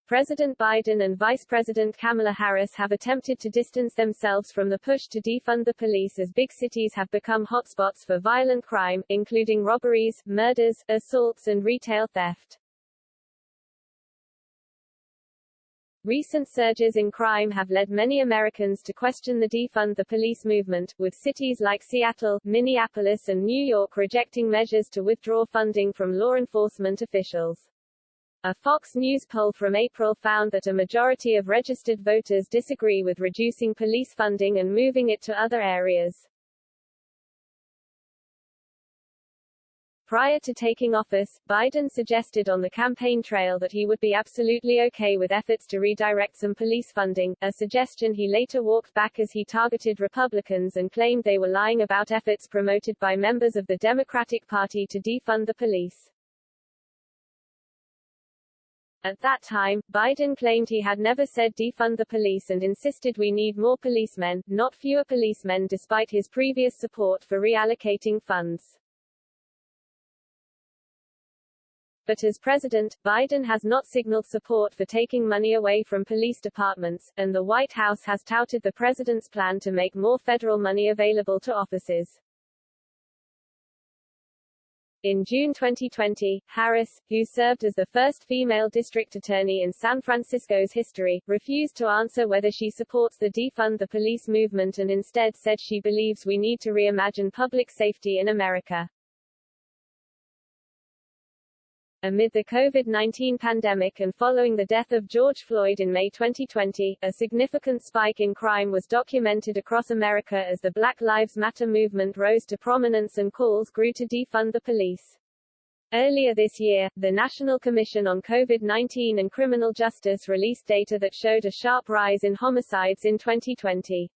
President Biden and Vice President Kamala Harris have attempted to distance themselves from the push to defund the police as big cities have become hotspots for violent crime, including robberies, murders, assaults and retail theft. Recent surges in crime have led many Americans to question the defund the police movement, with cities like Seattle, Minneapolis and New York rejecting measures to withdraw funding from law enforcement officials. A Fox News poll from April found that a majority of registered voters disagree with reducing police funding and moving it to other areas. Prior to taking office, Biden suggested on the campaign trail that he would be absolutely okay with efforts to redirect some police funding, a suggestion he later walked back as he targeted Republicans and claimed they were lying about efforts promoted by members of the Democratic Party to defund the police. At that time, Biden claimed he had never said defund the police and insisted we need more policemen, not fewer policemen, despite his previous support for reallocating funds. But as president, Biden has not signaled support for taking money away from police departments, and the White House has touted the president's plan to make more federal money available to offices. In June 2020, Harris, who served as the first female district attorney in San Francisco's history, refused to answer whether she supports the defund the police movement and instead said she believes we need to reimagine public safety in America. Amid the COVID-19 pandemic and following the death of George Floyd in May 2020, a significant spike in crime was documented across America as the Black Lives Matter movement rose to prominence and calls grew to defund the police. Earlier this year, the National Commission on COVID-19 and Criminal Justice released data that showed a sharp rise in homicides in 2020.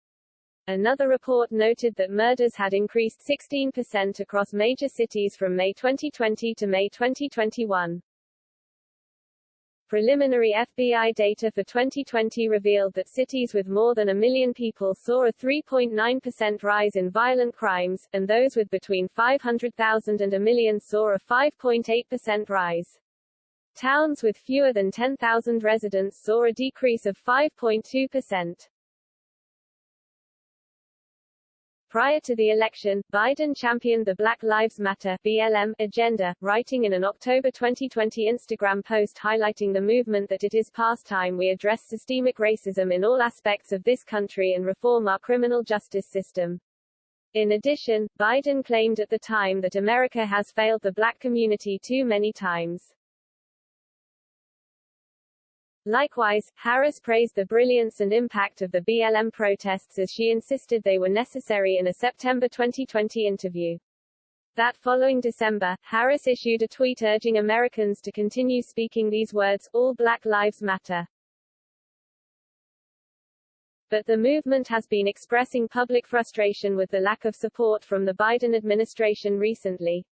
Another report noted that murders had increased 16% across major cities from May 2020 to May 2021. Preliminary FBI data for 2020 revealed that cities with more than 1 million people saw a 3.9% rise in violent crimes, and those with between 500,000 and 1 million saw a 5.8% rise. Towns with fewer than 10,000 residents saw a decrease of 5.2%. Prior to the election, Biden championed the Black Lives Matter (BLM) agenda, writing in an October 2020 Instagram post highlighting the movement that it is past time we address systemic racism in all aspects of this country and reform our criminal justice system. In addition, Biden claimed at the time that America has failed the black community too many times. Likewise, Harris praised the brilliance and impact of the BLM protests as she insisted they were necessary in a September 2020 interview. That following December, Harris issued a tweet urging Americans to continue speaking these words, "All Black Lives Matter." But the movement has been expressing public frustration with the lack of support from the Biden administration recently.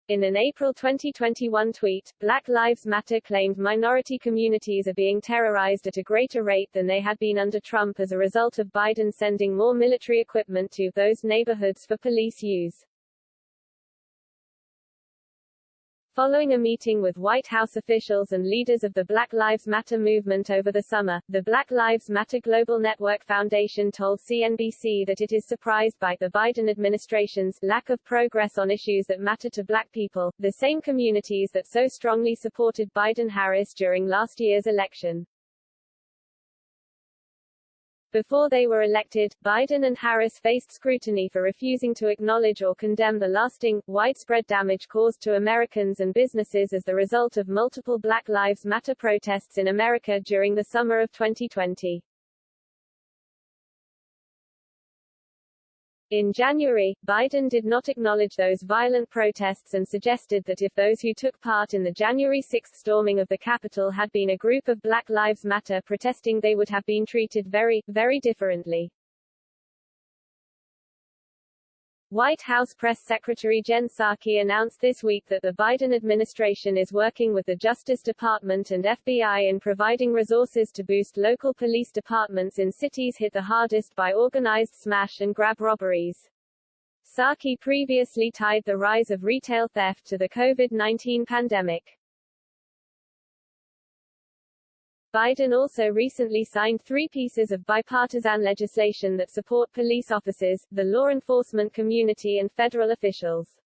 In an April 2021 tweet, Black Lives Matter claimed minority communities are being terrorized at a greater rate than they had been under Trump as a result of Biden sending more military equipment to those neighborhoods for police use. Following a meeting with White House officials and leaders of the Black Lives Matter movement over the summer, the Black Lives Matter Global Network Foundation told CNBC that it is surprised by the Biden administration's lack of progress on issues that matter to black people, the same communities that so strongly supported Biden-Harris during last year's election. Before they were elected, Biden and Harris faced scrutiny for refusing to acknowledge or condemn the lasting, widespread damage caused to Americans and businesses as the result of multiple Black Lives Matter protests in America during the summer of 2020. In January, Biden did not acknowledge those violent protests and suggested that if those who took part in the January 6 storming of the Capitol had been a group of Black Lives Matter protesting, they would have been treated very, very differently. White House Press Secretary Jen Psaki announced this week that the Biden administration is working with the Justice Department and FBI in providing resources to boost local police departments in cities hit the hardest by organized smash and grab robberies. Psaki previously tied the rise of retail theft to the COVID-19 pandemic. Biden also recently signed 3 pieces of bipartisan legislation that support police officers, the law enforcement community and federal officials.